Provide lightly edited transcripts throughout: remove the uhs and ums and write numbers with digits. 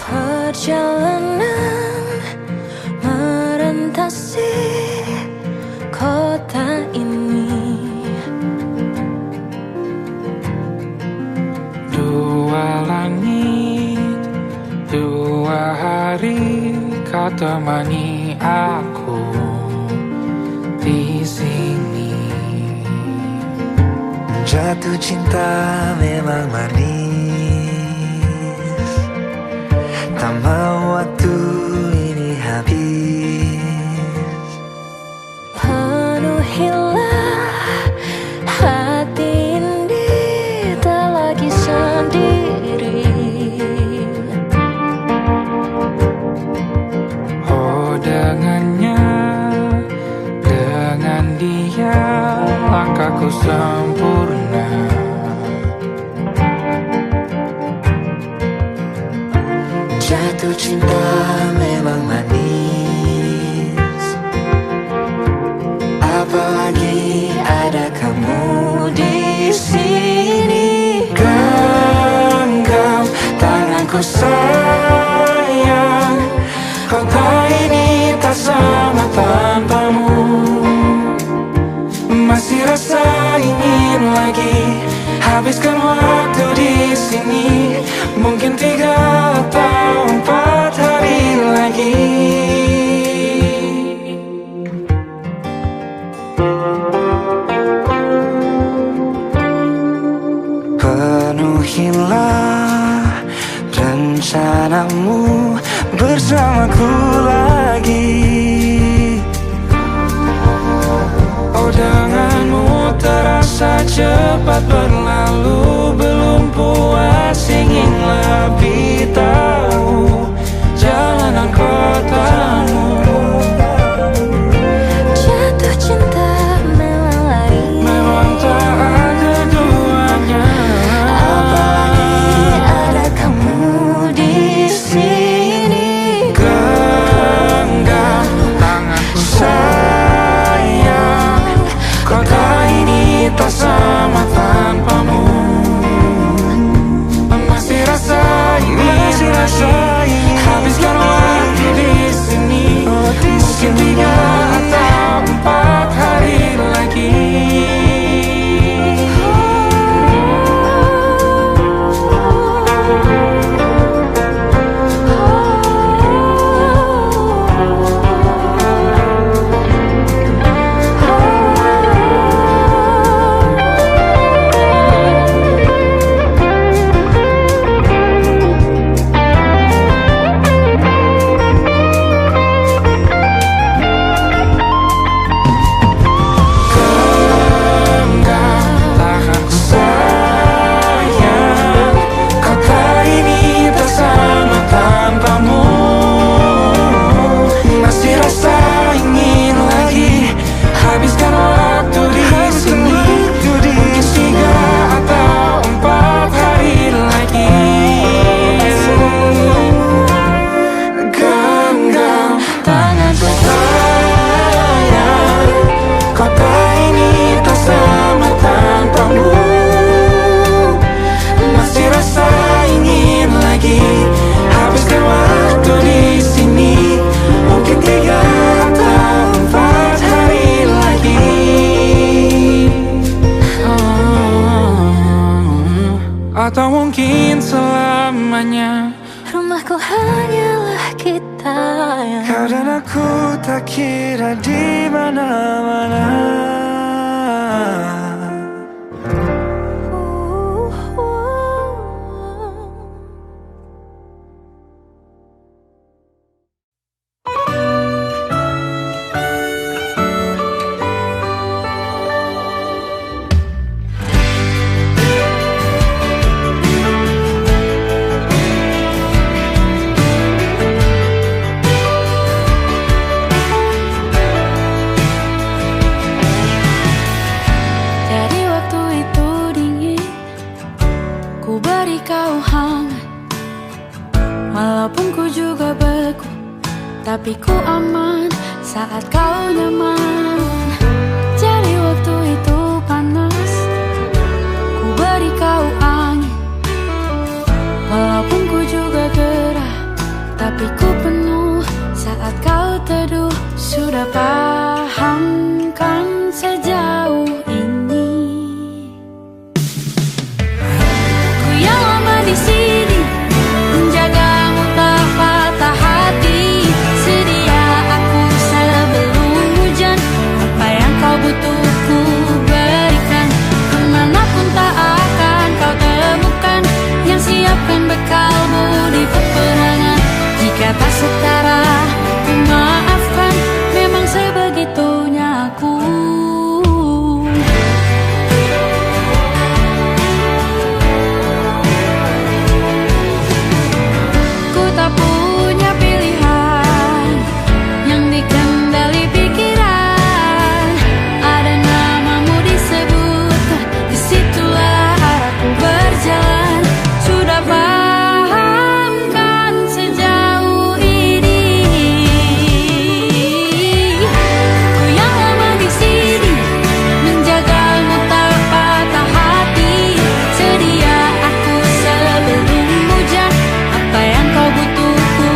Perjalanan merentasi kota ini, dua langit, dua hari kau temani aku di sini. Jatuh cinta memang manis, tak mau waktu ini habis. penuhilah hati ini, tak lagi sendiri. Oh dengannya, dengan dia langkahku sempurna. Jatuh cinta memang manis, apalagi ada kamu di sini. Genggam tanganku sayang, kota ini tak sama tanpamu. Masih rasa ingin lagi habiskan waktu di sini. Mungkin 3 atau 4 hari lagi. Penuhilah rencanamu bersamaku lagi. Oh denganmu terasa cepat berlalu, belum puas ingin lebih tahu jalanan kotamu. Jatuh cinta memang lain, Memang tak ada duanya, apalagi ada kamu di sini. genggam tanganku sayang, kota ini tak sama tanpamu. Masih rasa ingin habiskan waktu di sini. Mungkin 3 atau 4 hari lagi. Atau mungkin selamanya. Rumahku hanyalah kita yang Kau dan aku tak kira di mana-mana. Walaupun ku juga beku, tapi ku aman saat kau nyaman. Jadi waktu itu panas, ku beri kau angin. Walaupun ku juga gerah, tapi ku penuh saat kau teduh. Sudah paham kan sejauh ini? Ku yang lama di sini, menjagamu tak patah hati. Sedia aku sebelum hujan, apa yang kau butuh ku berikan. Kemanapun tak akan kau temukan yang siapkan bekalmu di peperangan. Jika tak setara, ku maafkan, memang sebegitunya aku. Ku tak punya pilihan yang dikendali pikiran. Ada namamu disebut, disitulah arahku berjalan. Sudah paham kan sejauh ini? Ku yang lama di sini, menjagamu tak patah hati. Sedia aku sebelum hujan, apa yang kau butuh ku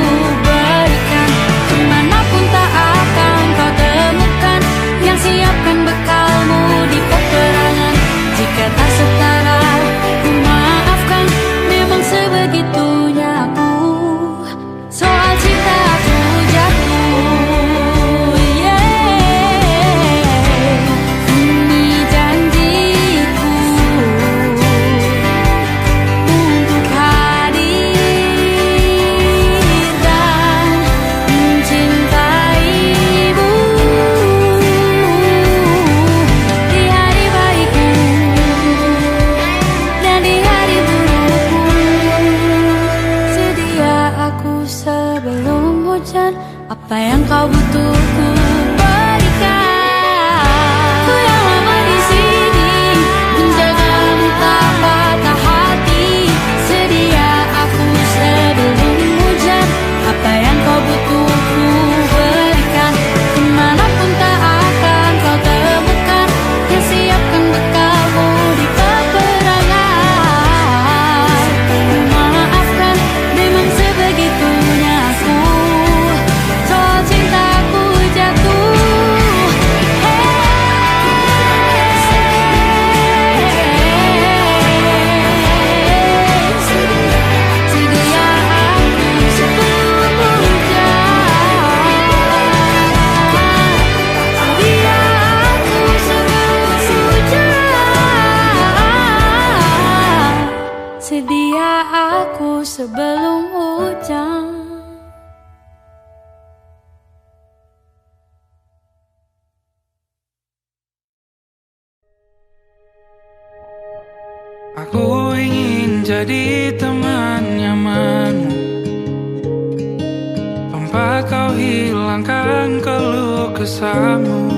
berikan. Kemanapun tak akan kau temukan yang siapkan bekalmu di peperangan. Jika tak setara, ku maafkan, memang sebegitunya aku. Soal cinta aku jatuh, ini janjiku untuk hadir dan mencintaimu di hari baikku dan di hari burukku. Sedia aku sebelum hujan, apa yang kau butuh ku berikan. Ku yang lama di sini, menjagamu tak patah hati. Sedia aku sebelum hujan, apa yang kau butuh ku berikan. Kemanapun tak akan kau temukan yang siapkan bekalmu di peperangan. Maafkan, memang sebegitunya aku. Soal cintaku jatuh, sedia aku sebelum hujan. Sedia aku sebelum hujan. Sedia aku sebelum hujan. Aku ingin jadi teman nyamanmu, tempat kau hilangkan keluh kesahmu.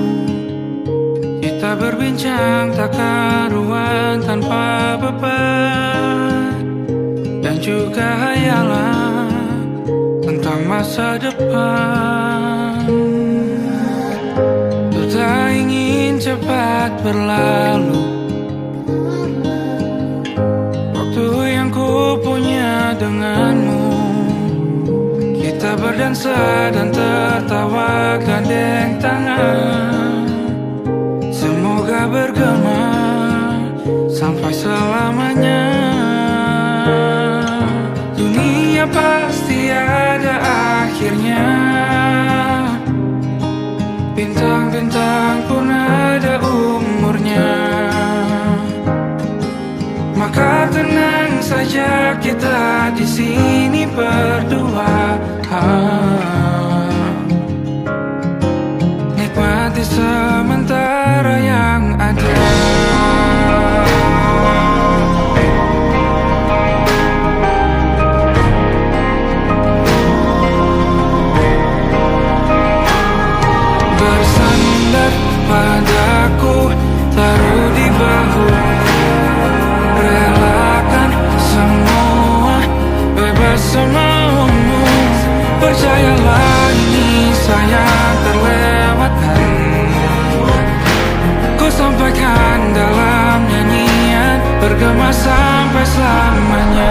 Kita berbincang tak karuan tanpa beban, dan juga hayalan tentang masa depan. Ku tak ingin cepat berlalu waktu yang ku punya denganmu. Kita berdansa dan tertawa gandeng tangan. Semoga bergema sampai selamanya. Dunia pasti ada akhirnya, bintang-bintang pun ada umurnya. Maka tenang saja kita di sini berdua. Nikmati sementara yang ada. Bersandar padaku, taruh di bahu, relakan semua, bebas semua. bergema sampai selamanya.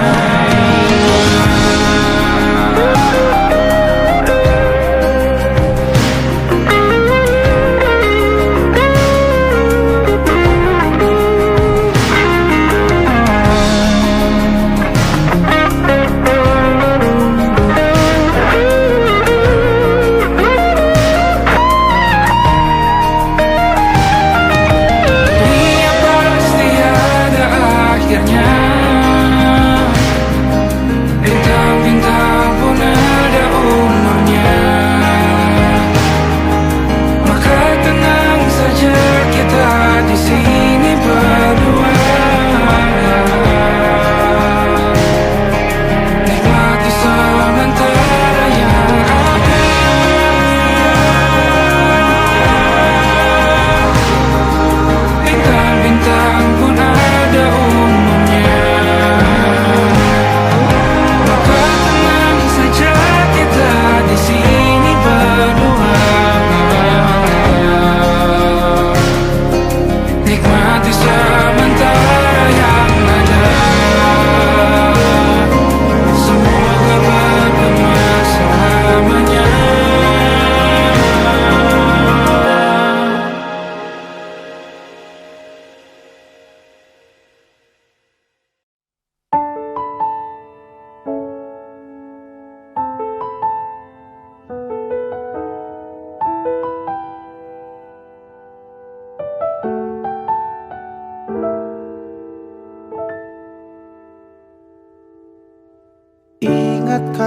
Ingatkah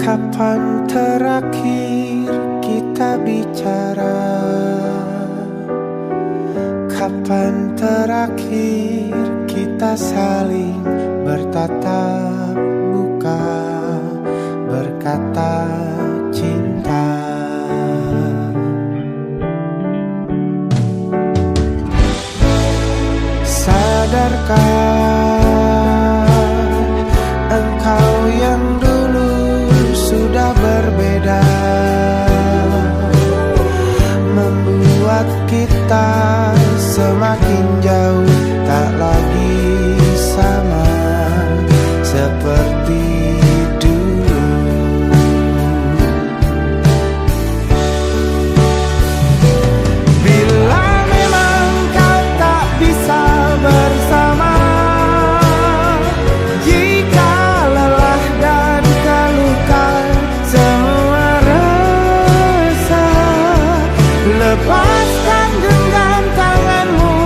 kapan terakhir kita bicara? Kapan terakhir kita saling bertatap muka, berkata cinta? Sadarkah engkau yang dulu sudah berbeda, membuat kita semakin jauh, tak lagi sama seperti dulu. Bila memang kau tak bisa bersama, jika lelah dan keluhkan semua rasa, lepaskan genggam tanganmu,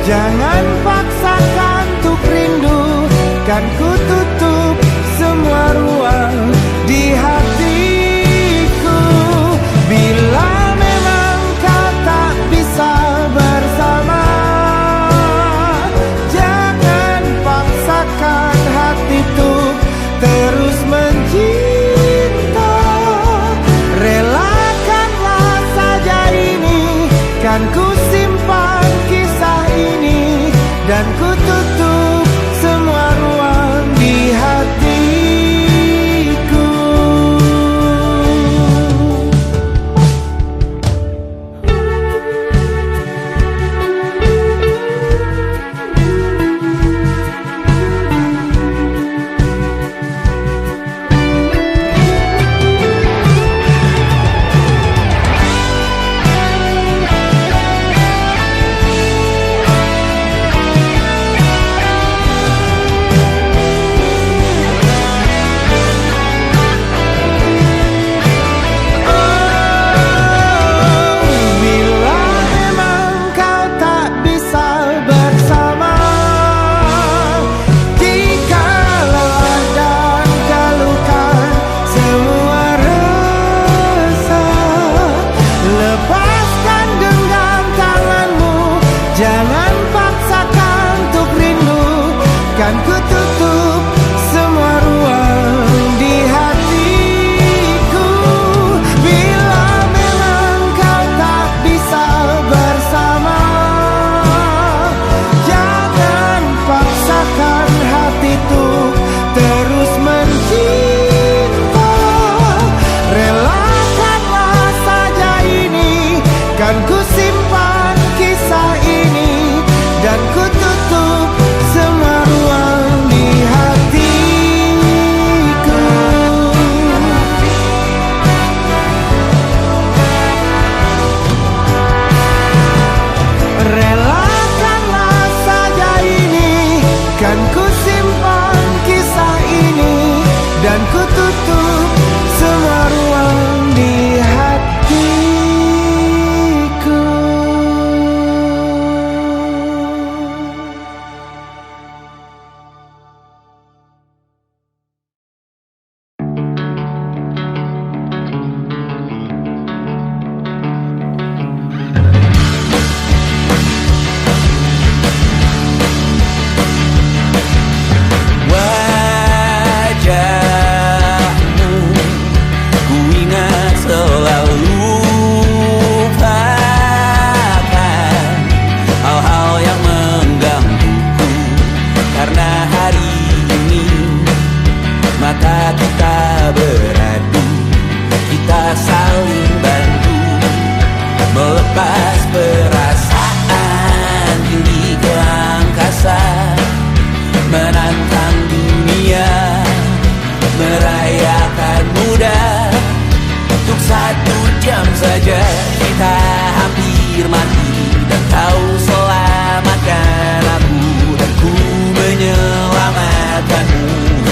jangan paksakan untuk rindu. Kan ku tutup semua ruang di hatiku. Bila memang kau tak bisa bersama, jangan paksakan hati tuh terus mencinta. Relakanlah saja ini, kan ku simpan kisah ini, dan ku tutup semua ruang di hatiku. tutup semua ruang di hatiku. Wajahmu ku ingat selalu, lupakan hal-hal yang menggangguku. Karena hari ini mata kita beradu, kita saling bantu melepas perasaan tinggi ke angkasa, menantang dunia, merayakan muda. Untuk 1 jam saja kita hampir mati, dan kau selamatkan aku, dan ku menyelamatkanmu.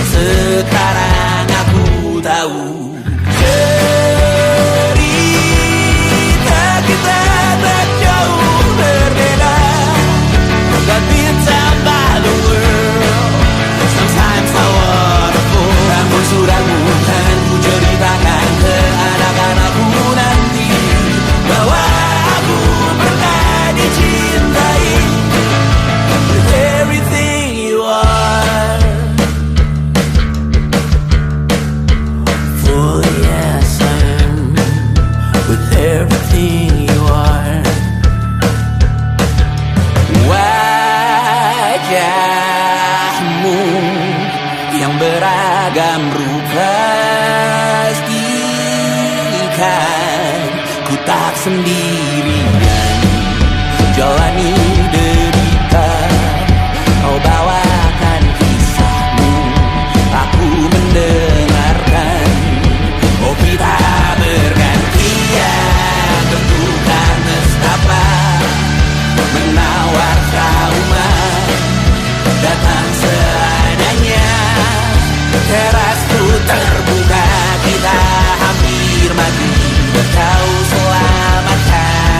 Sekarang aku tahu cerita kita tak jauh berbeda, but betapa the world sometimes so wonderful. Namun sudah bukan ku ceritakan ke anak-anakku nanti bahwa aku pernah dicintai with everything you are. For yes, I am with everything you are. Wajahmu yang beragam rupa pastikan ku tak sendirian jalani derita. Kau bawakan kisahmu, aku mendengarkan. Oh kita bergantian bentukan nestapa, menawar trauma datang seadanya. Terasku terbuka, kita hampir mati, dan kau selamatkan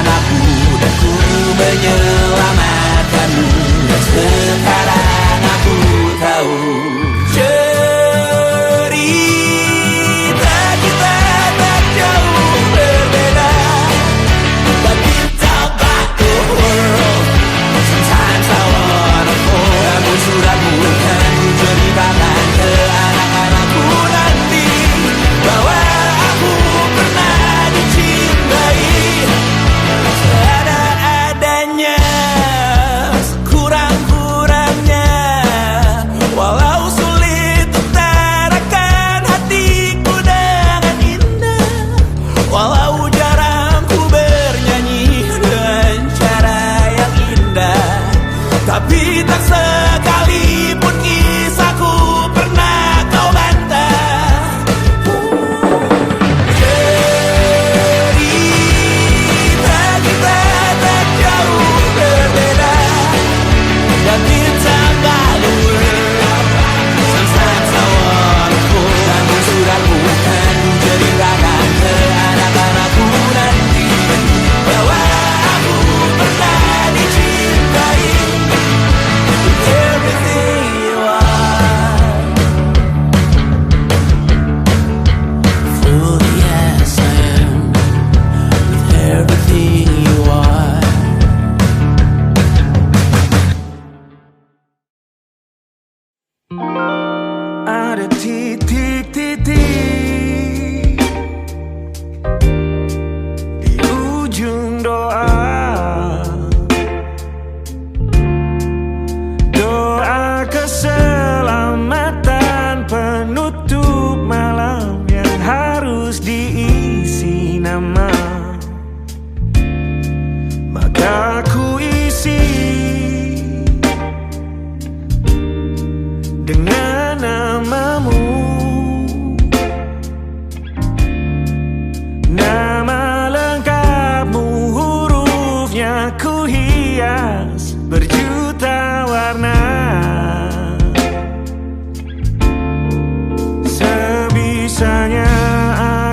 Rasanya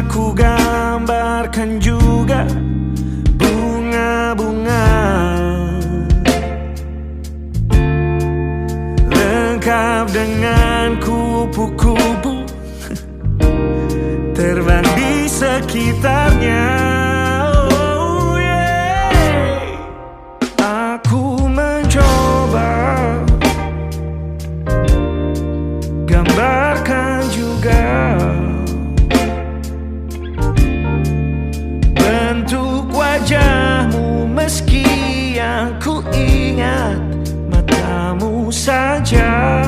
aku gambarkan juga bunga-bunga, lengkap dengan kupu-kupu terbang di sekitarnya. Oh yeah. Aku mencoba gambarkan juga bentuk wajahmu, meski yang ku ingat matamu saja.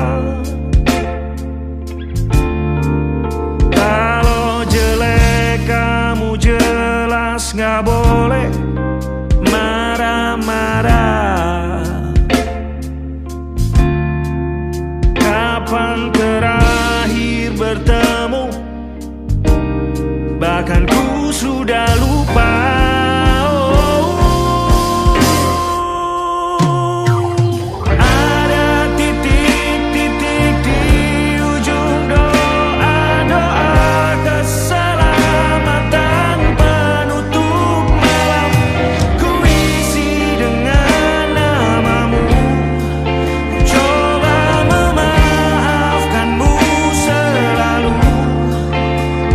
Kalau jelek kamu jelas gak boleh marah-marah. Kapan terakhir bertemu, bahkan ku sudah lupa. Ada titik-titik di ujung doa-doa keselamatan penutup malam. Ku isi dengan namamu, coba memaafkanmu selalu.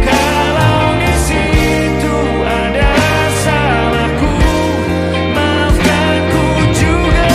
Kalau di situ ada salahku, maafkanku juga.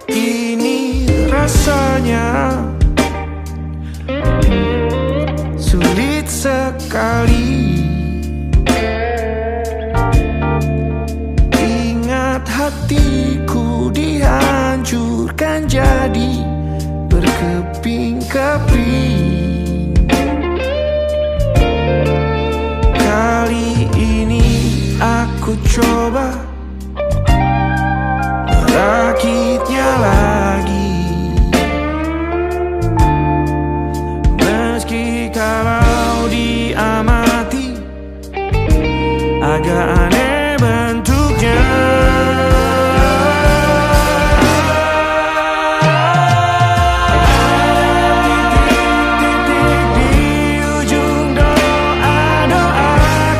Ini rasanya sulit sekali. Ingat hatiku dihancurkan jadi berkeping-keping. Kali ini aku coba merakitnya lagi, meski kalau diamati agak aneh bentuknya. Titik-titik di ujung doa-doa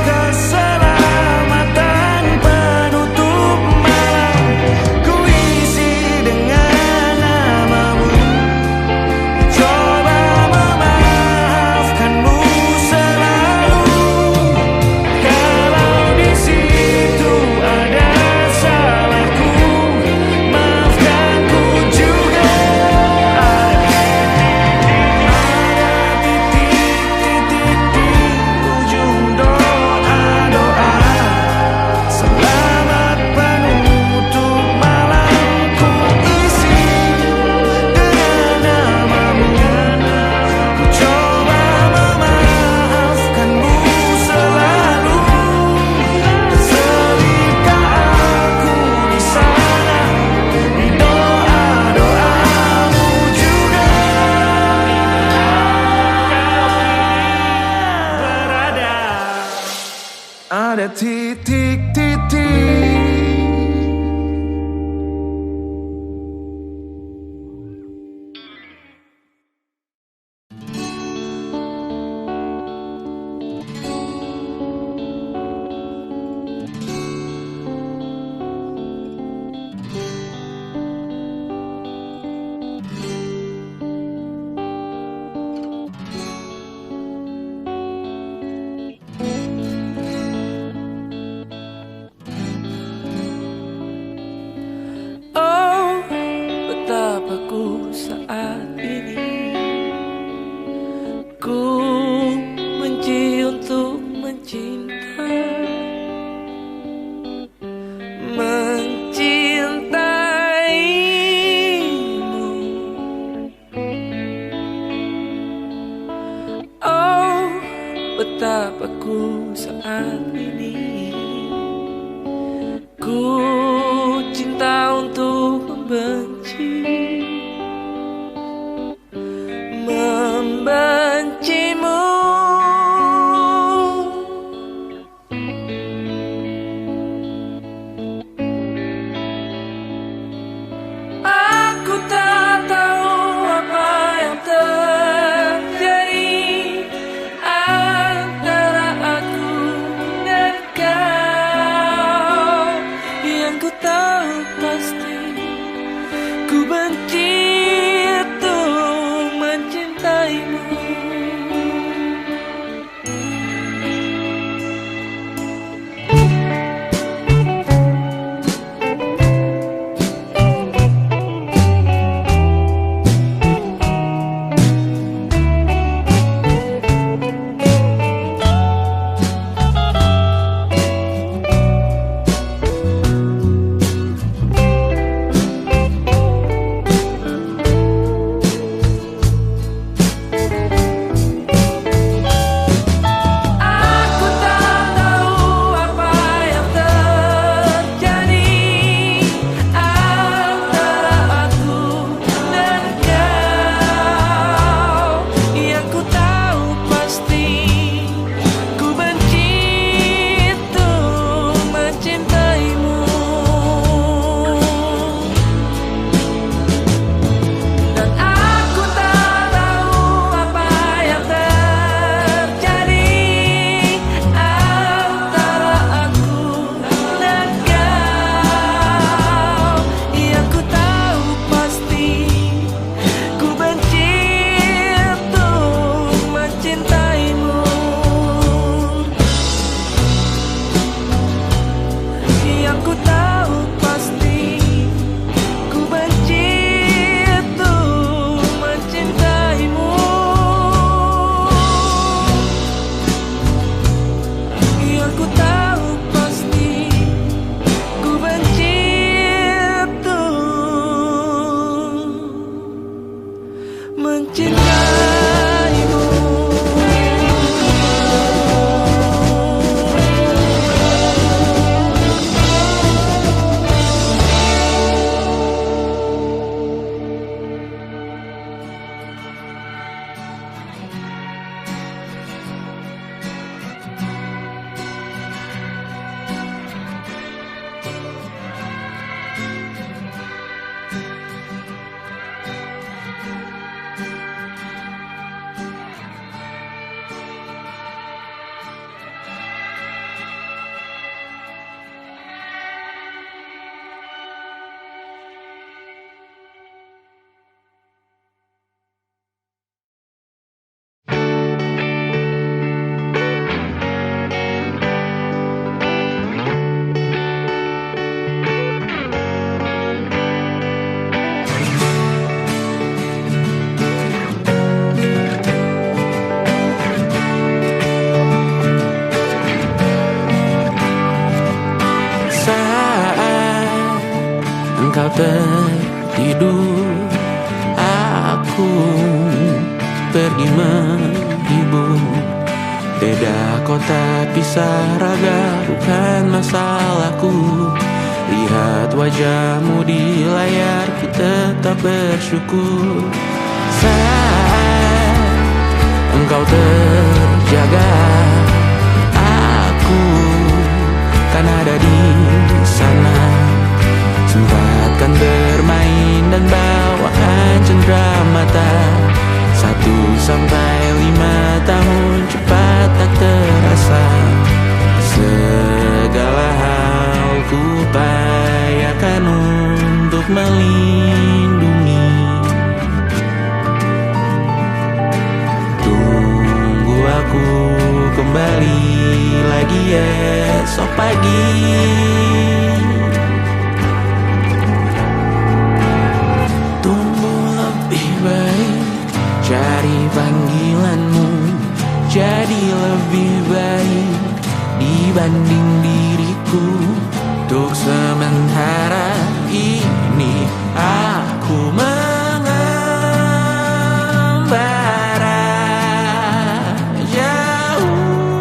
keselamatan penutup malam. Ku isi dengan namamu, coba memaafkanmu selalu. Kalau di situ ada salahku, maafkanku juga. Ada titik-titik di ujung doa-doa selamat penutup malam. Ku isi dengan namamu, ku coba memaafkanmu selalu. Selingkah aku di sana, di doa-doamu juga. Berada ada titik-titik. Oh, betapa ku saat ini ku benci untuk mencinta, mencintaimu betapku saat ini. Ku cinta untuk membenci, membencimu. Aku tak tahu apa yang terjadi antara aku dan kau. Yang ku tahu pasti ku benci untuk mencintaimu. Engkau tertidur, aku pergi menghibur. Beda kota pisah raga bukan masalahku. Lihat wajahmu di layar, ku tetap bersyukur. Saat engkau terjaga, aku kan ada di sana. Sempatkan bermain dan bawakan cenderamata. 1-5 tahun cepat tak terasa. Segala hal ku upayakan untuk melindungi. Tunggu aku kembali lagi esok pagi. Cari panggilanmu jadi lebih baik dibanding diriku. Untuk sementara ini aku mengembara jauh.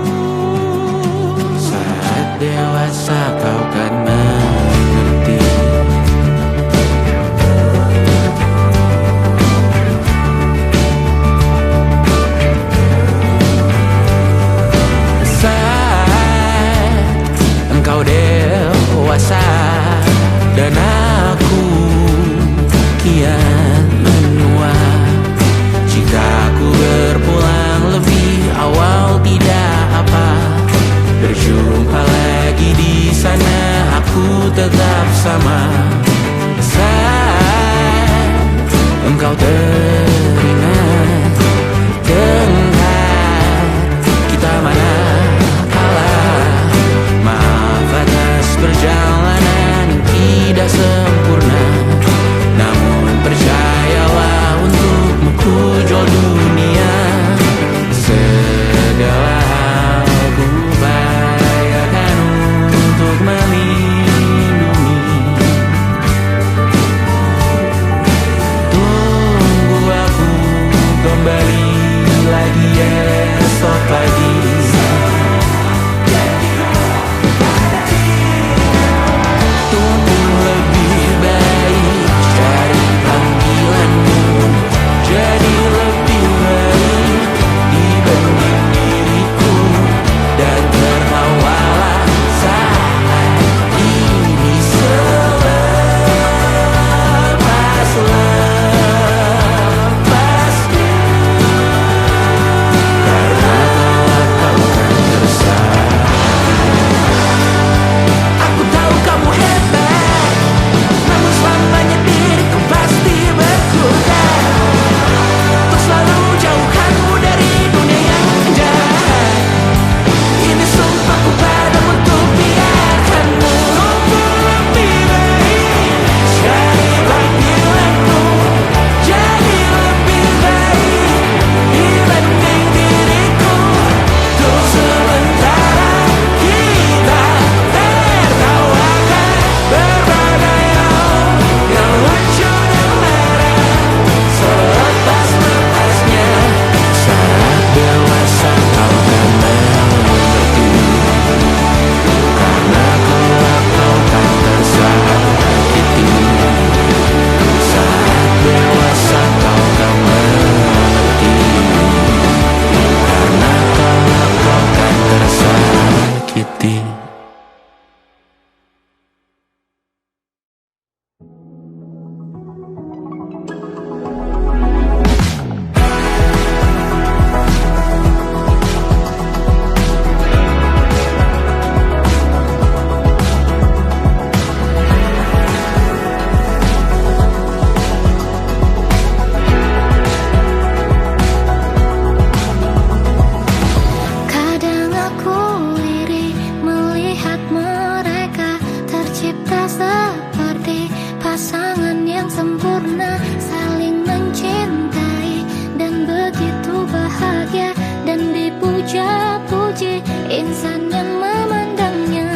bahagia dan dipuja-puji insan yang memandangnya.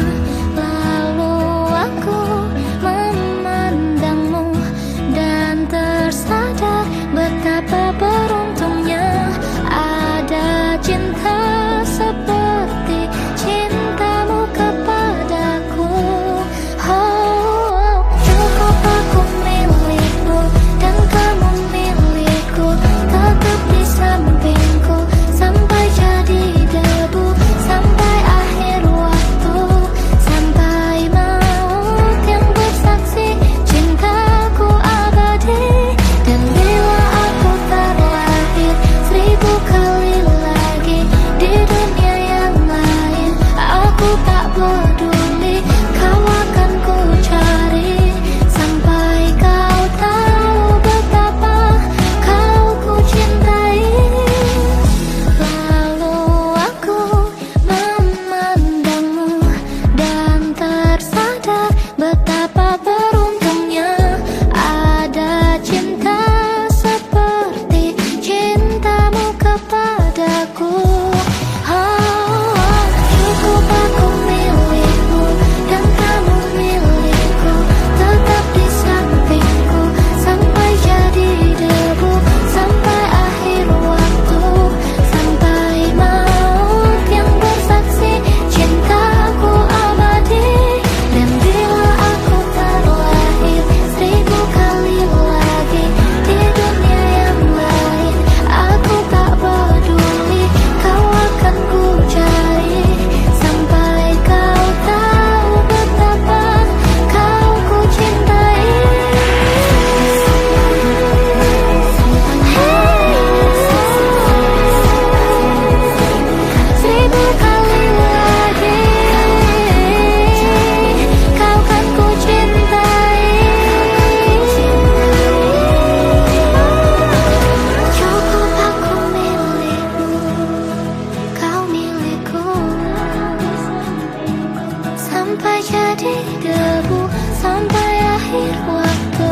Lalu aku memandangmu dan tersadar betapa beruntungnya ada cinta seperti cintamu kepadaku. Oh, cukup aku milikmu dan kamu milikku, tetap di sampingku sampai jadi debu, sampai akhir waktu, sampai maut yang bersaksi cintaku abadi. Dan bila aku terlahir 1000 kali lagi di dunia yang lain, aku tak peduli, kau akan ku cari sampai kau tahu betapa kau ku cintai. Lalu aku memandangmu dan tersadar betapa beruntungnya ada cinta seperti cintamu kepadaku. Oh, cukup aku milikmu dan kamu milikku, tetap di sampingku sampai jadi debu, sampai akhir waktu, sampai maut yang bersaksi cintaku abadi. Dan bila aku terlahir 1000 kali lagi di dunia yang lain, aku tak peduli, kau akan ku cari sampai kau tahu betapa kau ku cintai. 1000 kali lagi kau kan ku cintai. Cukup aku milikmu, kau milikku, sampai jadi debu, sampai akhir waktu.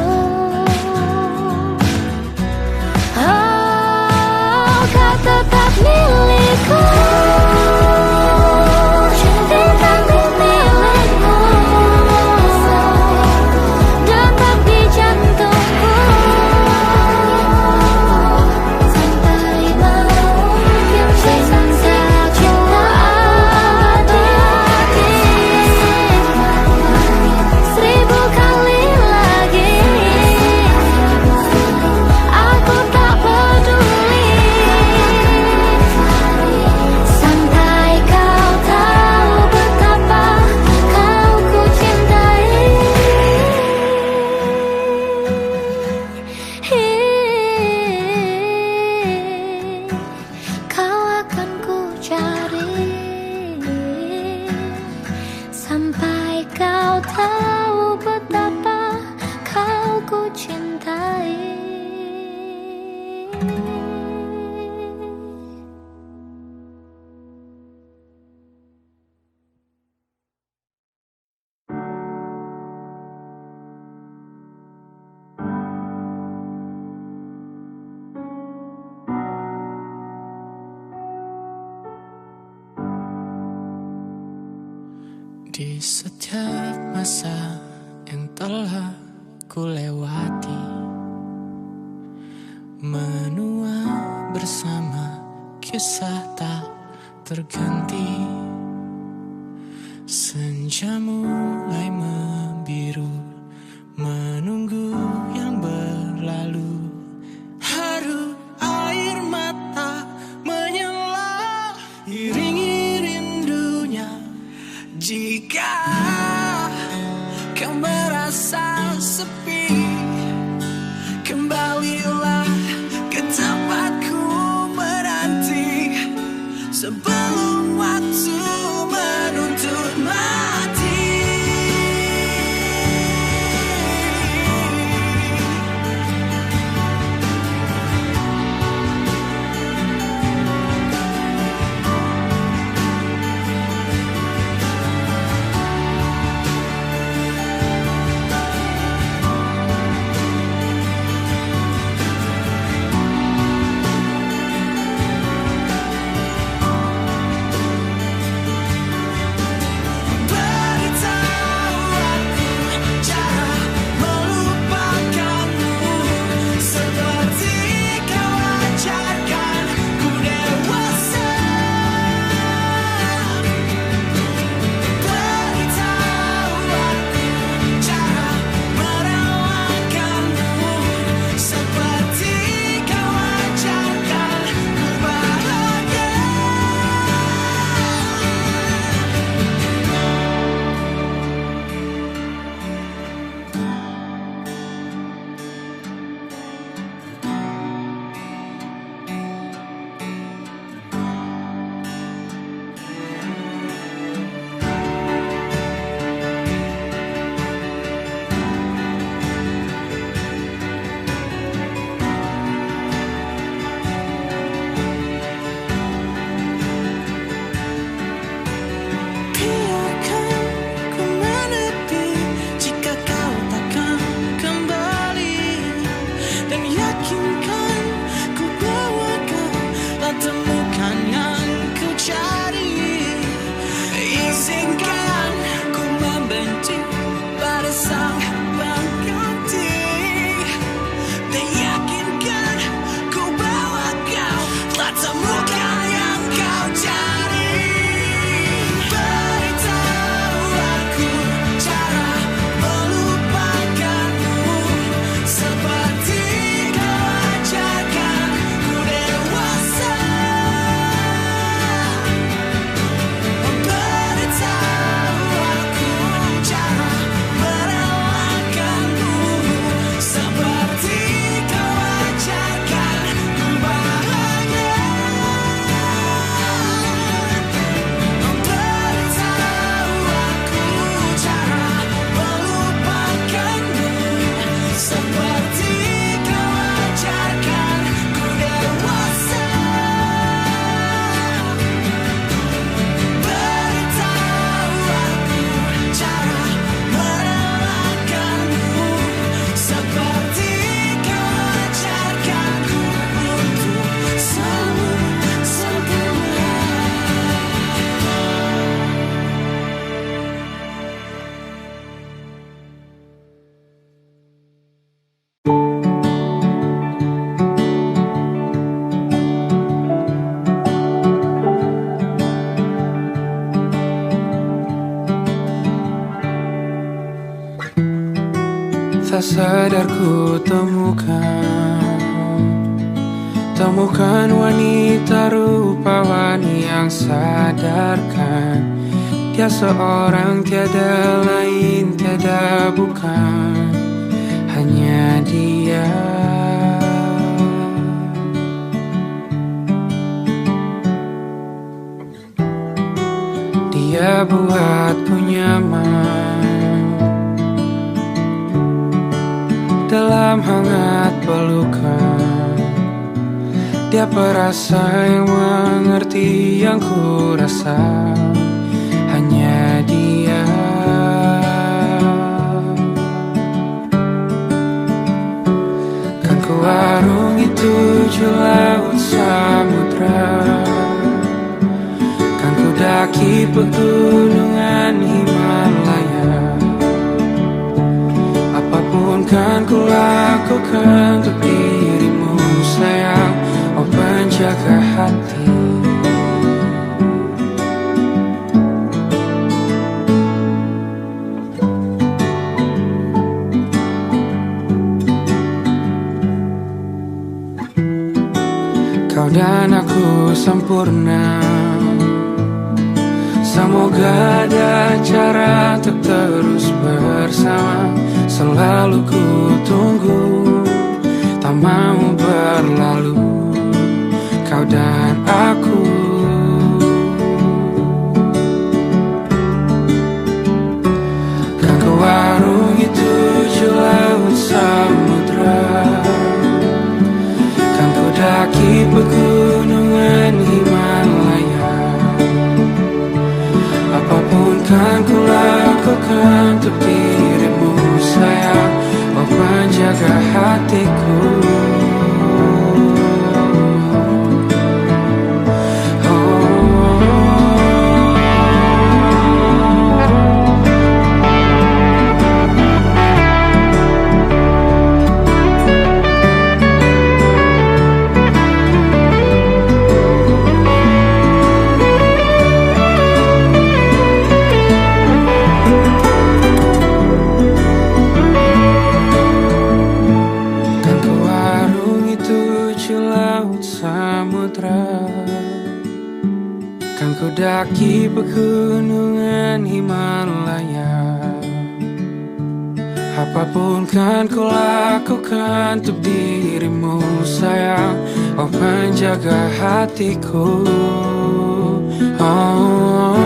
Oh, kau tetap milikku, cintaku milikmu, detak di jantungku, sampai maut yang sisa cinta abadi. 1000 kali lagi aku tak peduli, sampai kau tahu betapa kau ku cintai. Kau akan ku cari sampai kau tahu betapa kau ku cintai. Di setiap masa yang telah ku lewati, menua bersama kisah tak terganti. Senja mulai membiru, menunggu yang berlalu. Haru air mata menyala, iringi rindunya. Jika kau merasa sepi, kembalilah ke tempatku menanti, sebelum waktu menuntut mati. tak sadar ku temukan wanita rupawan yang sadarkan dia seorang, tiada lain, tiada bukan, hanya dia. Dia buatku nyaman dalam hangat pelukan. Dia perasa yang mengerti yang ku rasa, hanya dia. Kan ku arungi tujuh laut samudra, kan ku daki pegunungan Himalaya. Apapun kan ku lakukan untuk dirimu sayang, oh penjaga hati. Kau dan aku sempurna, semoga ada cara untuk terus bersama. Selalu ku tunggu, tak mau berlalu, kau dan aku. Kan ku arungi tujuh laut samudra, kan ku daki pegunungan Himalaya. Apapun kan ku lakukan untuk dirimu sayang, oh penjaga hatiku. Kan ku daki pegunungan Himalaya. Apapun kan ku lakukan untuk dirimu sayang, oh penjaga hatiku. Oh,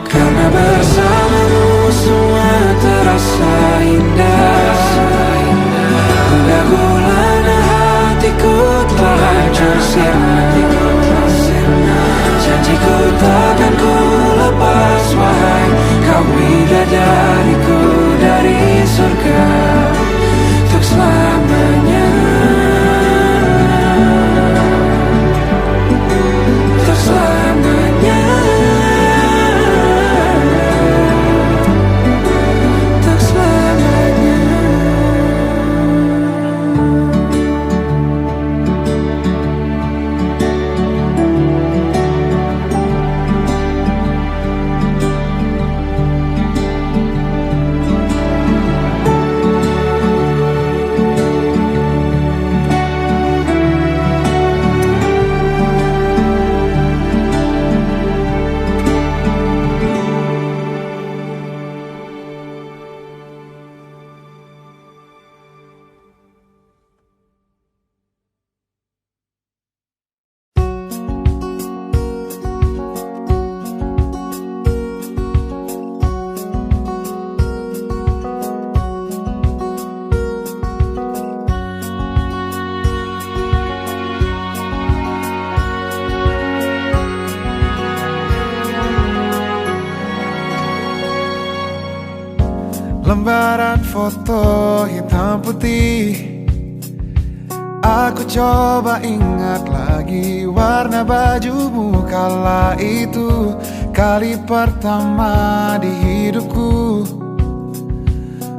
karena bersamamu semua terasa indah. Gundah gulana hatiku telah hancur sirna. Janjiku takkan ku lepas, wahai kau bidadariku dari surga untuk selamanya, untuk selamanya, untuk selamanya. Lembaran foto hitam putih, aku coba ingat lagi warna bajumu kala itu. Kali pertama di hidupku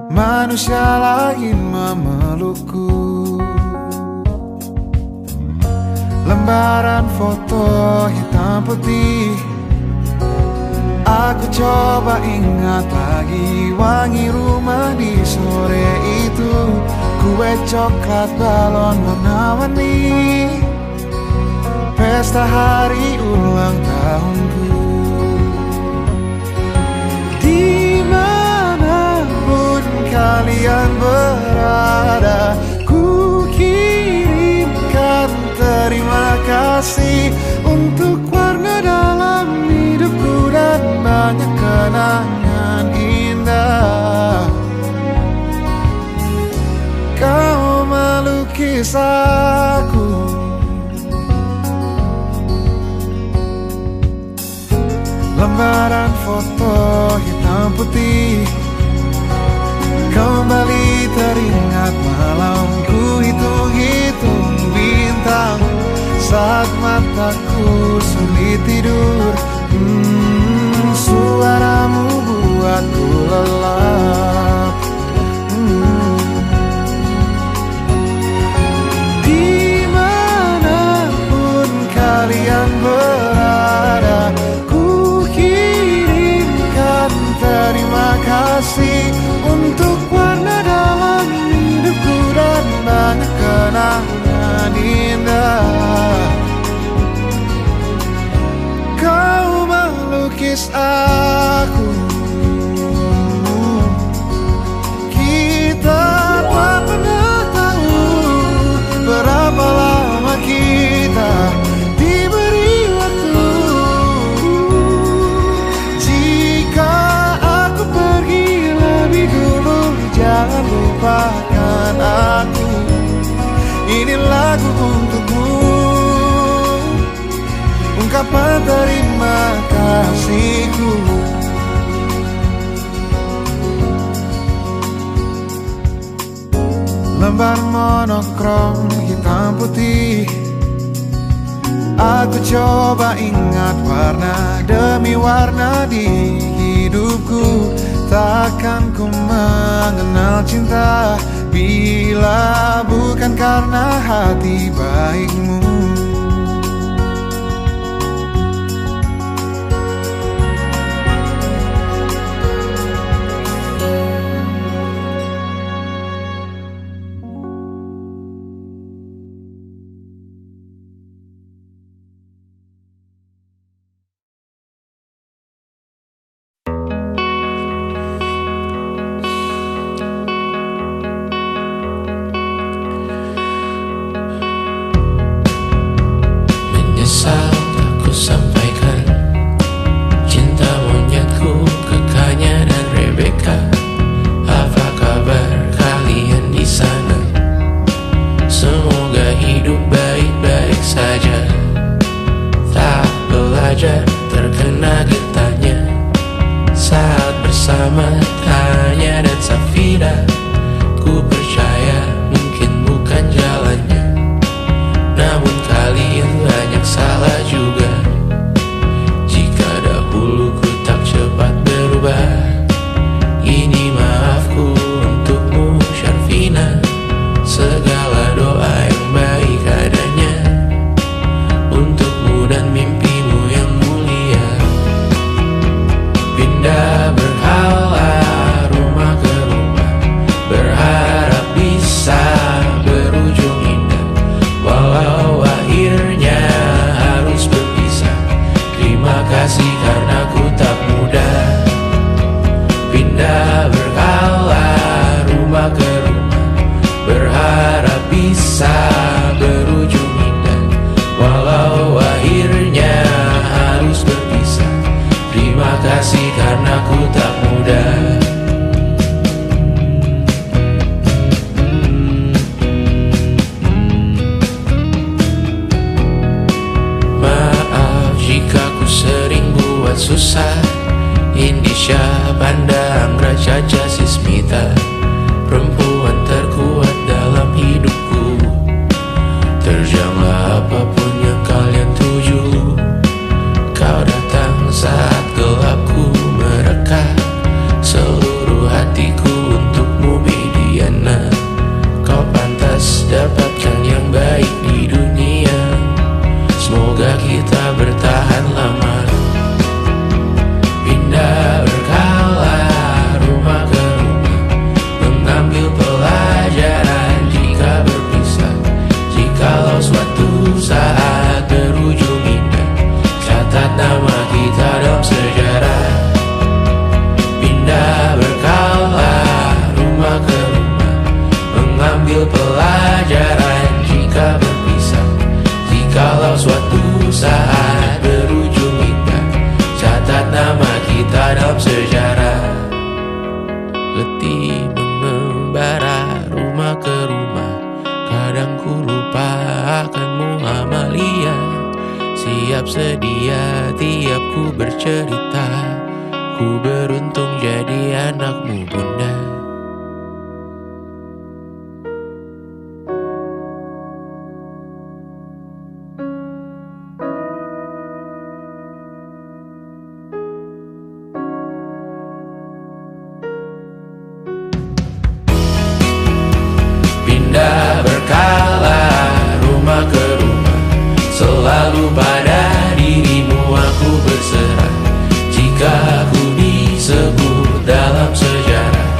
manusia lain memelukku. Lembaran foto hitam putih, Aku coba ingat lagi wangi rumah di sore itu, kue coklat balon warna-warni, pesta hari ulang tahunku. Dimanapun kalian berada, ku kirimkan terima kasih untuk warna dalam hidupku dan banyak kenangan indah. Kau melukis aku, lembaran foto hitam putih, kembali teringat malamku hitung-hitung bintang saat mataku sulit tidur. Suaramu buatku lelap. Dimanapun kalian berada, ku kirimkan terima kasih untuk warna dalam hidupku dan banyak kenangan indah. Kau melukis aku, kita tak pernah tahu berapa lama kita diberi waktu. Jika aku pergi lebih dulu, jangan lupakan aku. Ini lagu untukmu, ungkapan terima kasihku. Lembar monokrom hitam putih, aku coba ingat warna demi warna di hidupku. Takkan ku mengenal cinta bila bukan karena hati baikmu. Menyesal aku sampaikan cinta monyetku ke Kanya dan Rebecca. Apa kabar kalian di sana? Semoga hidup baik-baik saja. Tak belajar terkena getahnya saat bersama Kanya dan Safira. Ku percaya mungkin bukan jalannya, namun kalian banyak salah juga. saat berujung indah. Catat nama kita dalam sejarah. Pindah berkala rumah ke rumah, mengambil pelajaran jika berpisah. Jikalau suatu saat berujung indah, catat nama kita dalam sejarah. Letih mengembara rumah ke rumah, kadang ku lupa akanmu Amalia. Siap sedia tiap ku bercerita, ku beruntung jadi anakmu bunda. Pindah berkala rumah ke rumah, selalu pada dirimu aku berserah. Jika aku disebut dalam sejarah,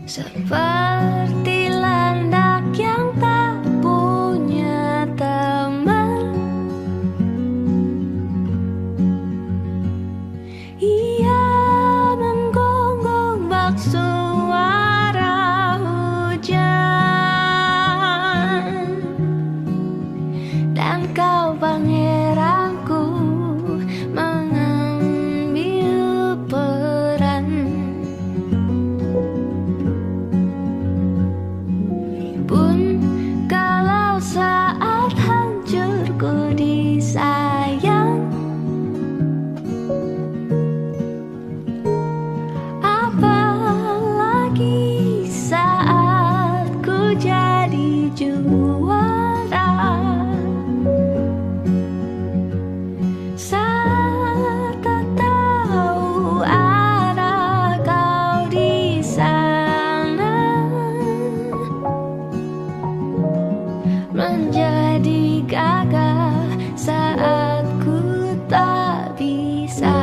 seperti landak yang tak punya teman. Ia menggonggong bak suara hujan, dan kau pangeranku mengambil peran. Pun kalau saat hancurku disayang, apalagi saat ku jadi juara. Saat tak tahu arah kau di sana, menjadi gagah saat ku tak bisa.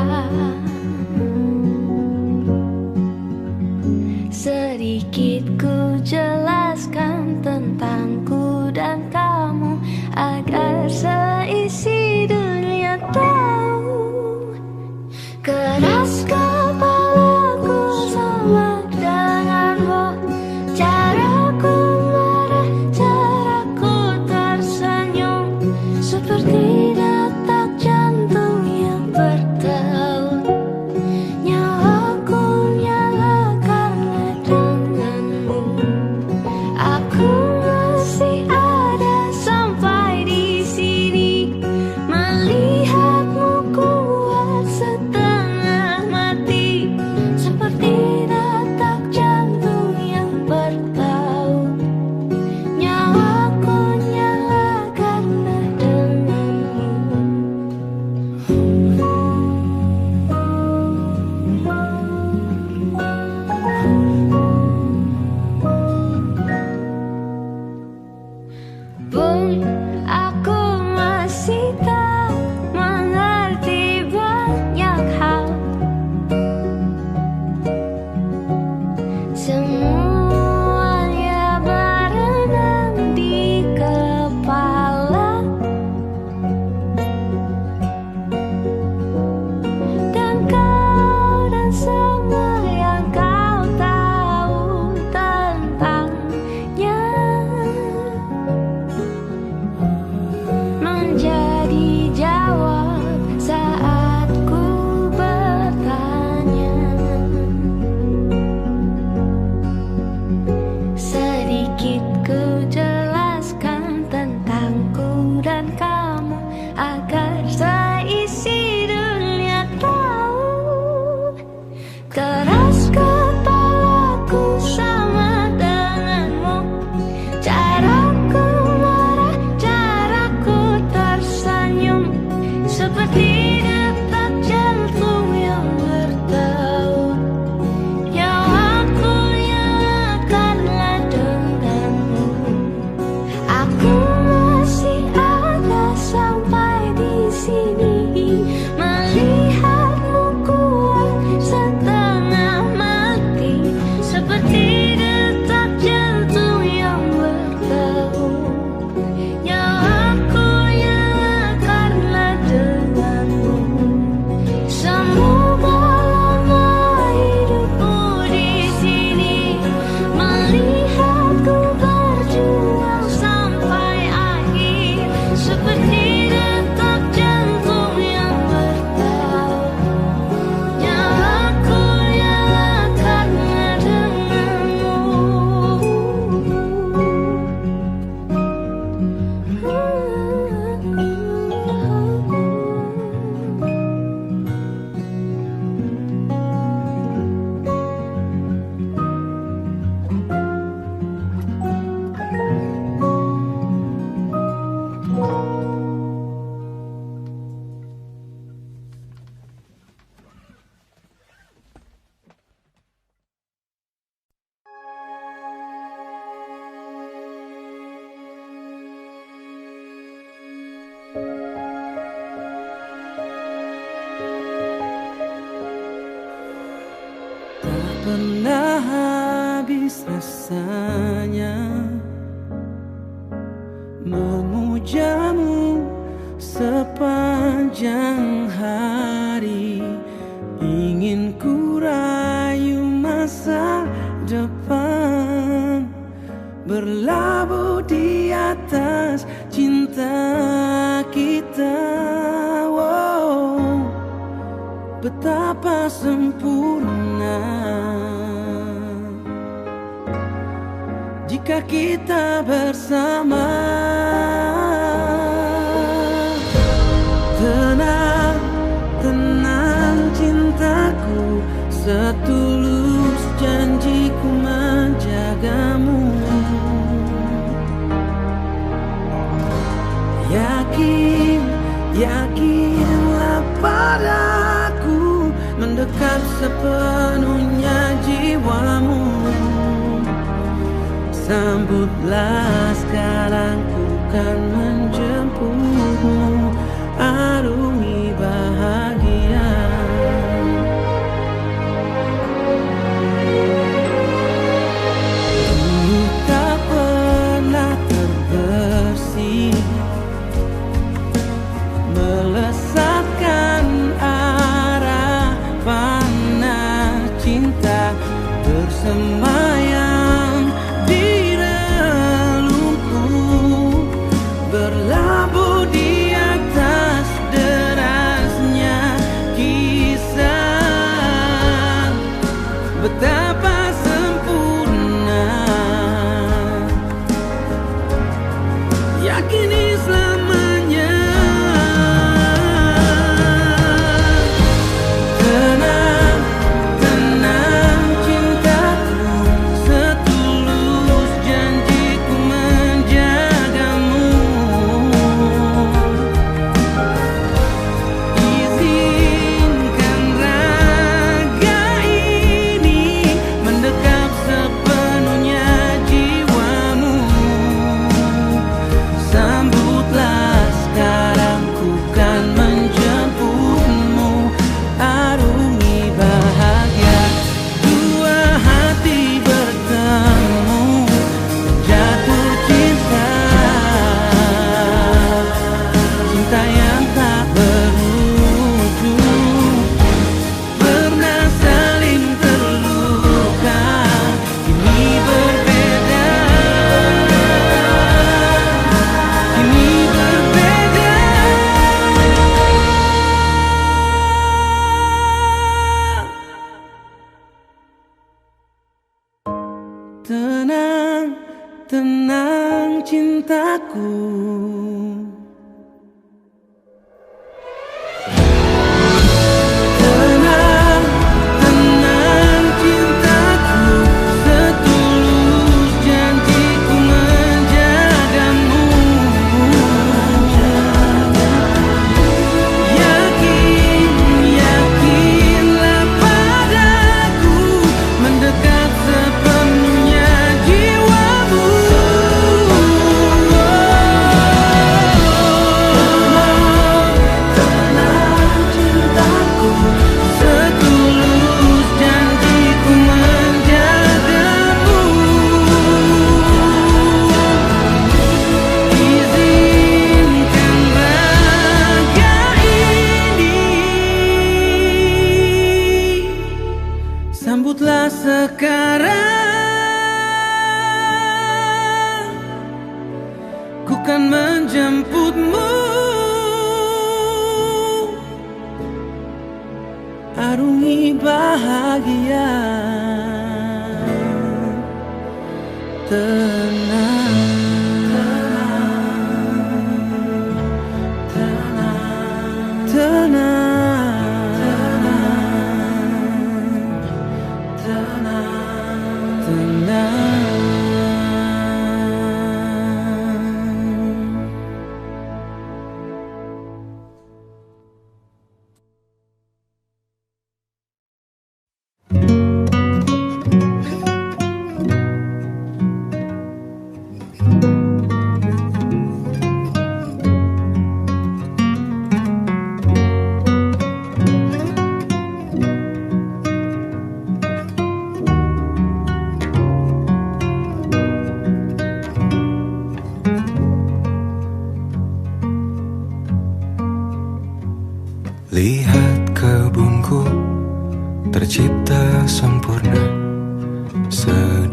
Sedikit ku jelaskan tentangku dan kamu, agar seisi dunia tahu. Keras kepalaku sama denganmu, caraku marah, caraku tersenyum, seperti detak jantung yang bertaut. Nyawaku nyala karena denganmu. Aku masih ada sampai di sini, melihatmu kuat setengah mati, seperti detak jantung yang bertaut. Nyawaku nyala karena denganmu. Pun aku masih tak mengerti banyak hal. Semuanya berenang di kepala, dan kau dan semua yang kau tahu tentangnya menjadi jawab saat ku bertanya. Sedikit ku jelaskan tentangku dan kamu, agar seisi dunia tahu. Keras kepalaku sama denganmu, caraku marah, caraku tersenyum, seperti detak jantung yang bertaut. Nyawaku nyala karena denganmu. Aku masih ada sampai di sini, melihatmu kuat setengah mati, seperti detak jantung yang bertaut. Nyawaku nyala karena denganmu. Semoga lama hidupku di sini, melihatku berjuang sampai akhir, seperti detak jantung yang bertaut. Nyawaku nyala karena denganmu. depan, berlabuh di atas cinta kita. Wow, betapa sempurna jika kita bersama. Tenang, tenang cintaku, setulus janjiku menjagamu. Yakin, yakinlah padaku, mendekat sepenuhnya jiwamu. Sambutlah sekarang, ku kan menjemputmu, arungi bahagia. Dulu tak pernah terbersih, melesatkan arah panah cinta, bersemayam di relungku, berlabuh di atas derasnya kisah. Betapa sempurna, yakini selamanya. Tenang, tenang cintaku, setulus janjiku menjagamu. Izinkan raga ini mendekap sepenuhnya jiwamu. Sambutlah sekarang, ku kan menjemputmu, arungi bahagia. Dua hati bertemu, jatuh cinta, cinta yang tak berujung. Pernah saling terluka, kini berbeda, kini berbeda. Tenang, tenang cintaku, tenang, tenang cintaku, setulus janjiku menjagamu. Yakin, yakinlah padaku, mendekat sepenuhnya jiwamu. Tenang cintaku, setulus janjiku menjagamu. Izinkan raga ini, sambutlah sekarang, ku kan menjemputmu, arungi bahagia. Tenang, tenang, tenang, tenang, tenang.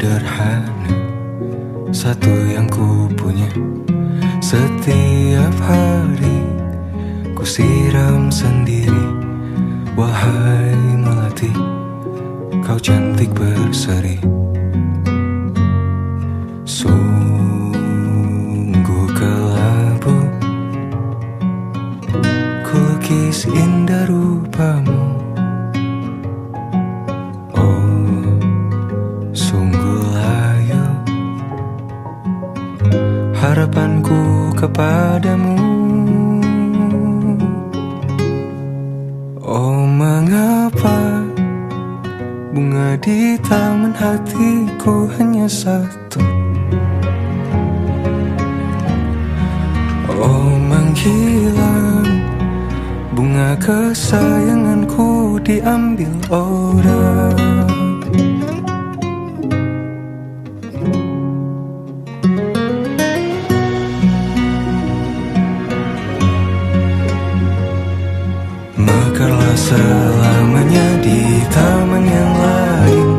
sederhana, satu yang ku punya. Setiap hari ku siram sendiri. Wahai melati, kau cantik berseri. Sungguh kelabu ku lukis indah rupamu. Oh, sungguh layu harapanku kepadamu. Oh, mengapa bunga di taman hatiku hanya satu? Oh, menghilang bunga kesayanganku diambil orang. Mekarlah selamanya di taman yang lain.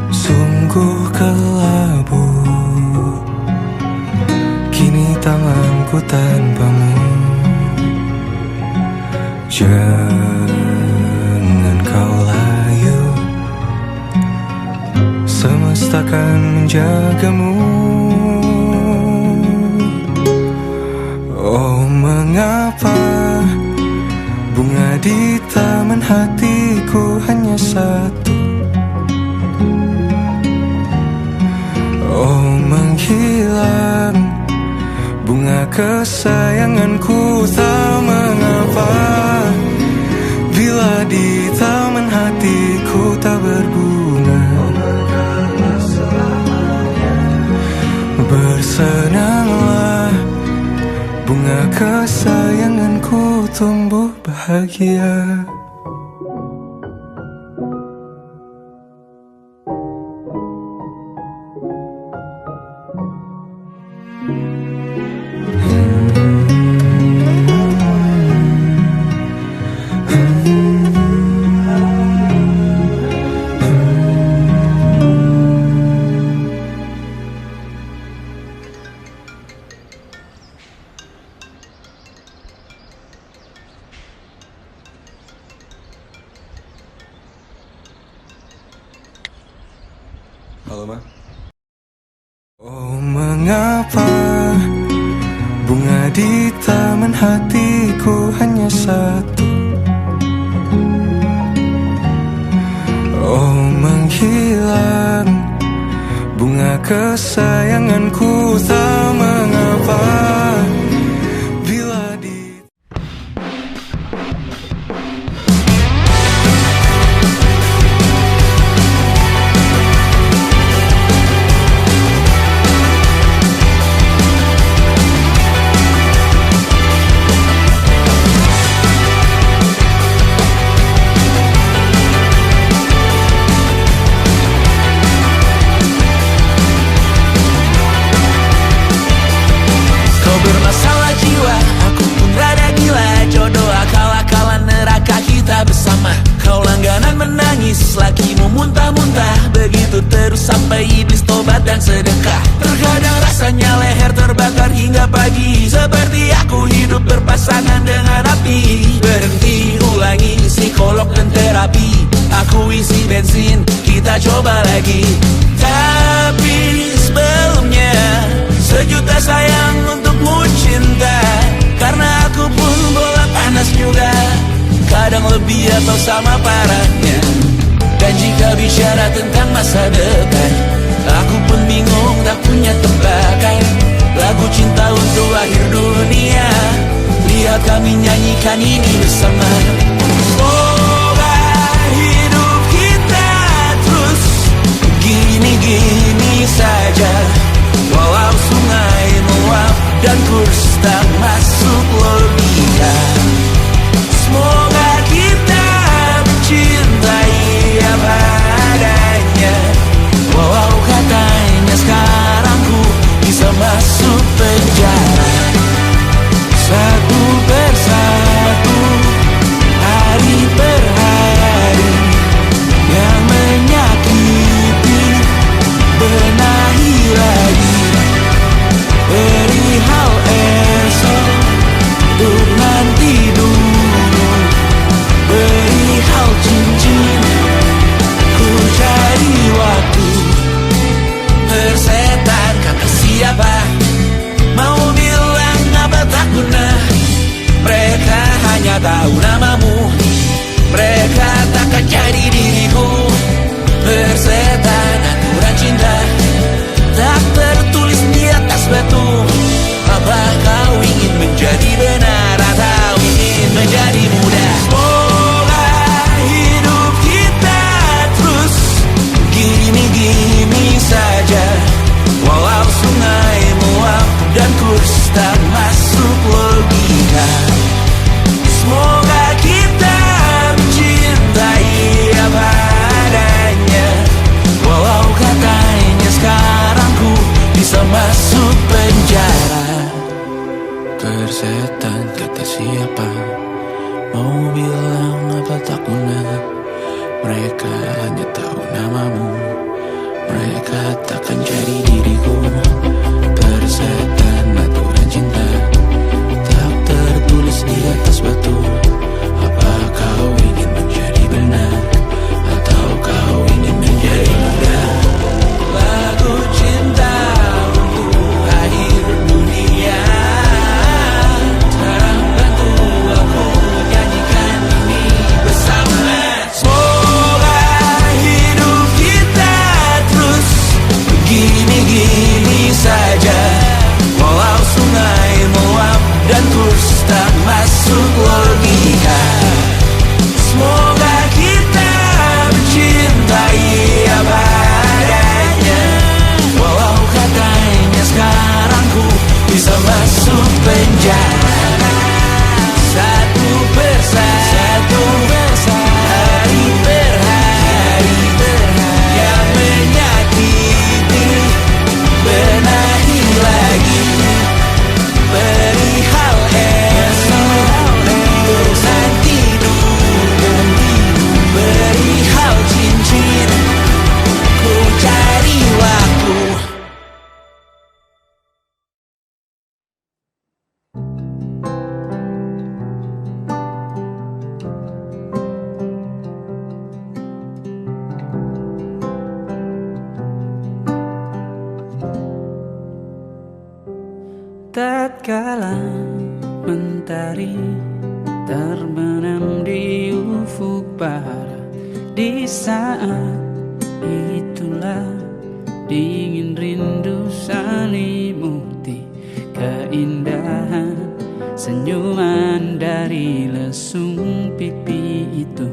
Sungguh kelabu kini tamanku tanpamu. Jangan kau layu, semesta akan menjagamu. Oh, mengapa bunga di taman hatiku hanya satu? Oh, menghilang bunga kesayanganku, tak mengapa bila di taman hatiku tak berbunga. Bersenanglah bunga kesayanganku tumbuh bahagia. Halo, Ma. Oh, mengapa bunga di taman hatiku hanya satu? Oh, menghilang bunga kesayanganku, tak mengapa bila di... Bermasalah jiwa, aku pun rada gila. Jodoh akal-akalan neraka kita bersama. Kau langganan menangis, lakimu muntah-muntah. Begitu terus sampai iblis tobat dan sedekah. Terkadang rasanya leher terbakar hingga pagi. Seperti aku hidup berpasangan dengan api. Berhenti, ulangi psikolog dan terapi. Aku isi bensin, kita coba lagi. Tapi sebelumnya, sejuta sayang untukmu cinta. Karena aku pun bola panas juga, kadang lebih atau sama parahnya. Dan jika bicara tentang masa depan, aku pun bingung tak punya tebakan. Lagu cinta untuk akhir dunia, lihat kami nyanyikan ini bersama. Semoga hidup kita terus gini-gini saja. Walau sungai meluap dan kurs tak masuk logika. Semoga kita mencintai apa adanya. Walau katanya sekarang ku bisa masuk penjara. Satu persatu, hari per hari, yang menyakiti tatkala mentari terbenam di ufuk barat, di saat itulah dingin rindu selimuti keindahan senyuman dari lesung pipi itu,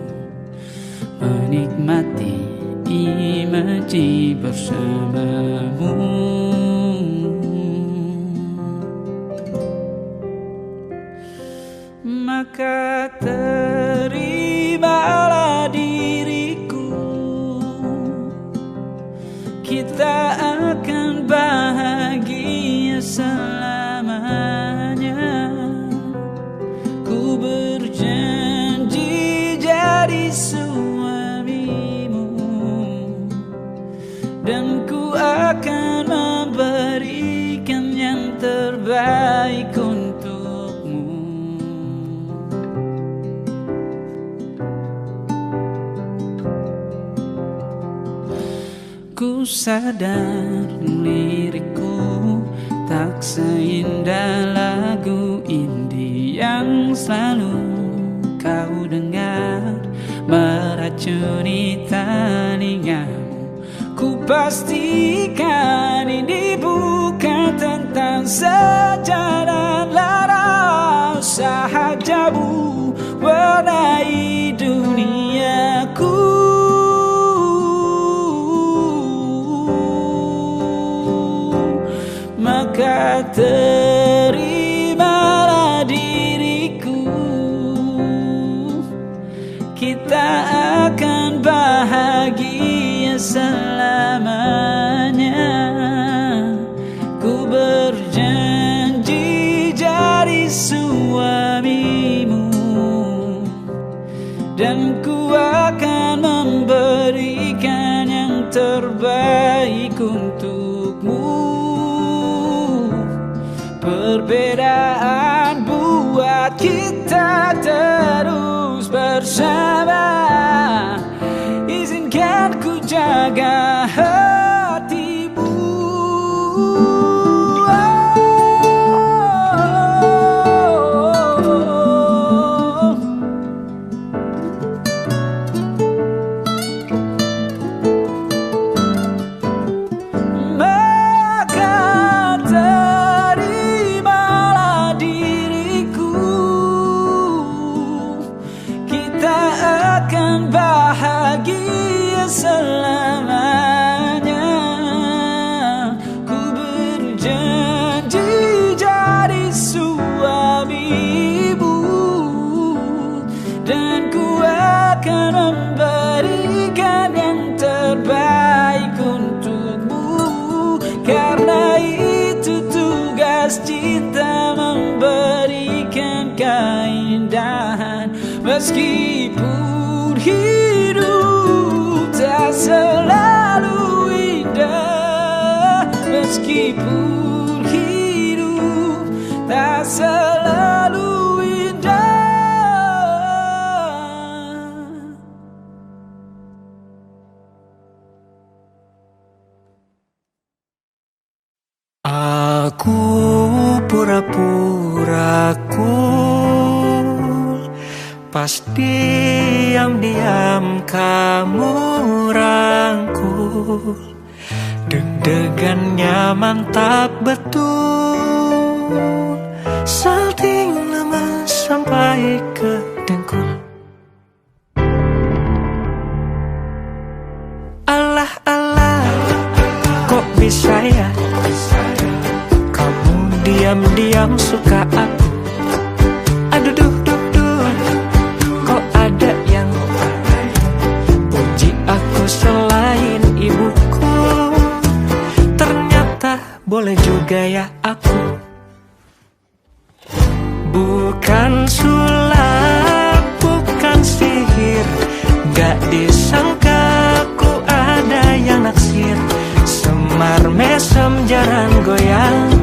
menikmati imaji bersamamu. Maka terimalah diriku, kita akan bahagia selamanya. Ku berjanji jadi suamimu, dan ku akan memberikan yang terbaik untukmu. Ku sadar lirikku tak seindah lagu indie yang selalu kau dengar meracuni telingamu. Ku pastikan ini bukan tentang sejarah lara, sahajamu warnai duniaku. Maka terimalah diriku, kita akan bahagia selamanya. Ku berjanji jadi suamimu, dan ku akan memberikan yang terbaik untukmu. Perbedaan buat kita terus bersama. Izinkan ku jaga hatimu. Bahagia selamanya. Ku berjanji jadi suamimu, dan ku akan memberikan yang terbaik untukmu. Karena itu tugas cinta, memberikan keindahan. Meskipun hidup tak selalu indah, meskipun hidup tak selalu indah. Aku pura-pura cool, pas diam-diam kamu rangkul. Deg-degannya mantap betul, salting lemas sampai ke dengkul. Alah-alah, kok bisa ya kamu diam-diam suka aku? Aduh duh duh duh, kok ada yang puji aku selain ibuku? Ternyata boleh juga ya aku. Bukan sulap, bukan sihir, gak disangka ku ada yang naksir. Semar mesem jarang goyang,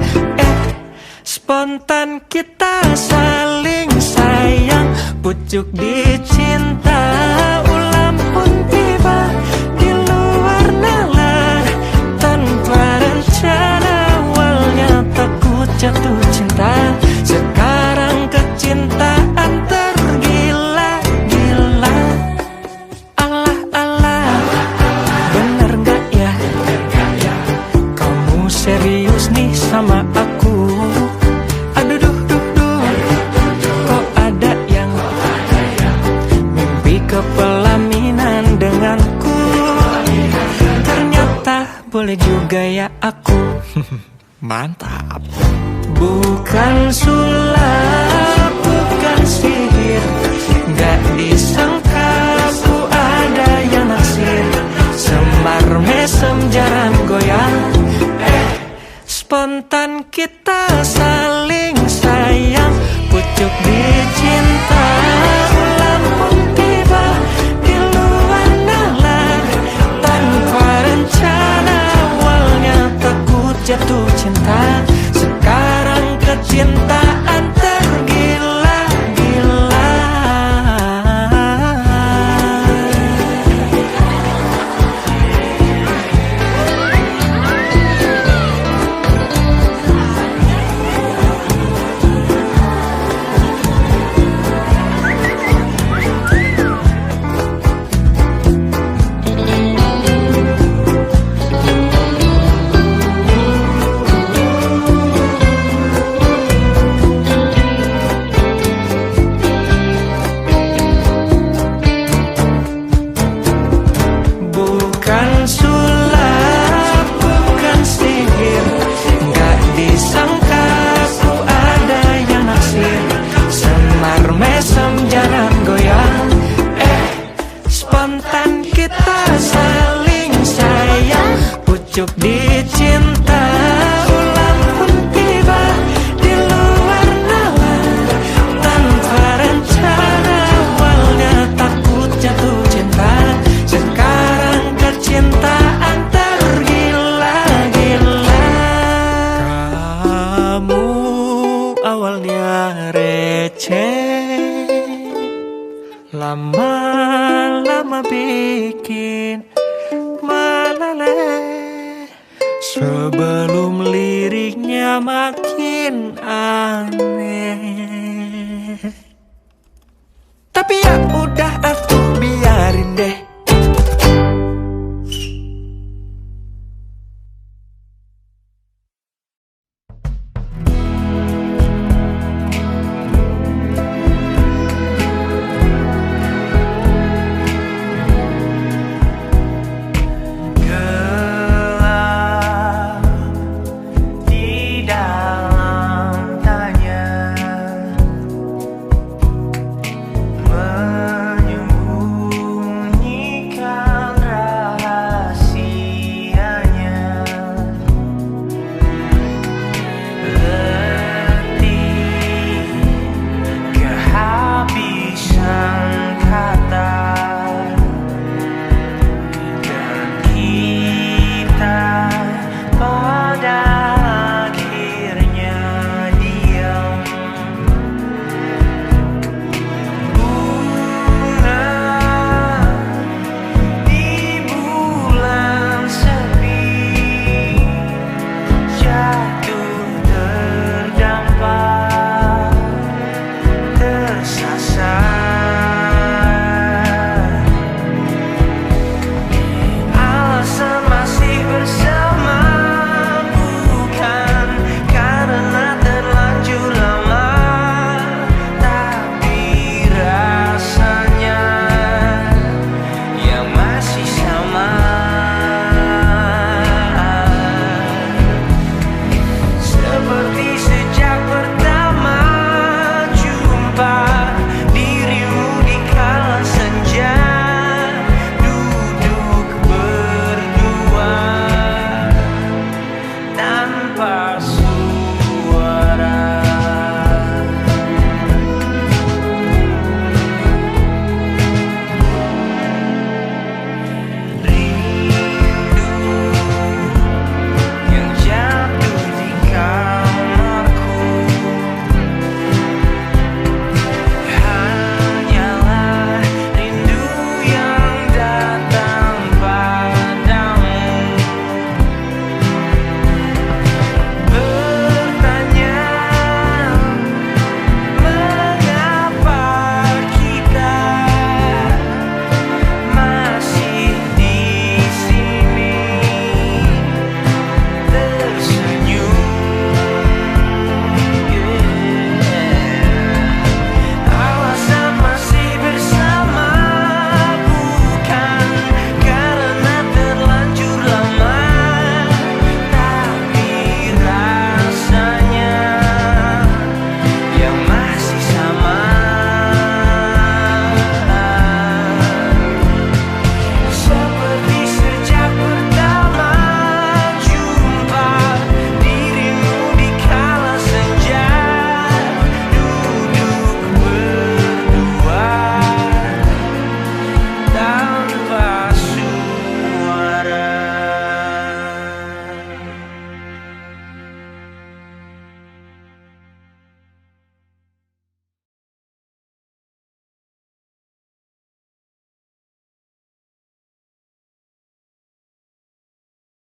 spontan kita saling sayang. Pucuk dicinta, ulam pun tiba di luar nalar. Tanpa rencana awalnya takut jatuh cinta. boleh juga ya aku. Mantap. Bukan sulap, bukan sihir, gak disangka ku ada yang naksir. Semar mesem jarang goyang, spontan kita saling sayang. Pucuk dicinta, lampung tiba di luar nalar. Tanpa rencana awalnya takut jatuh cinta, sekarang kecintaan tergila-gila. Bukan sulap, bukan sihir, gak disangka ku ada yang naksir. Semar mesem jarang goyang, spontan kita saling sayang. Pucuk dicinta, ulang pun tiba di luar nalar. Tanpa rencana awalnya takut jatuh cinta, sekarang kecintaan tergila-gila. Kamu awalnya receh, lama-lama bikin meleleh. Sebelum liriknya makin aneh, tapi ya udah aku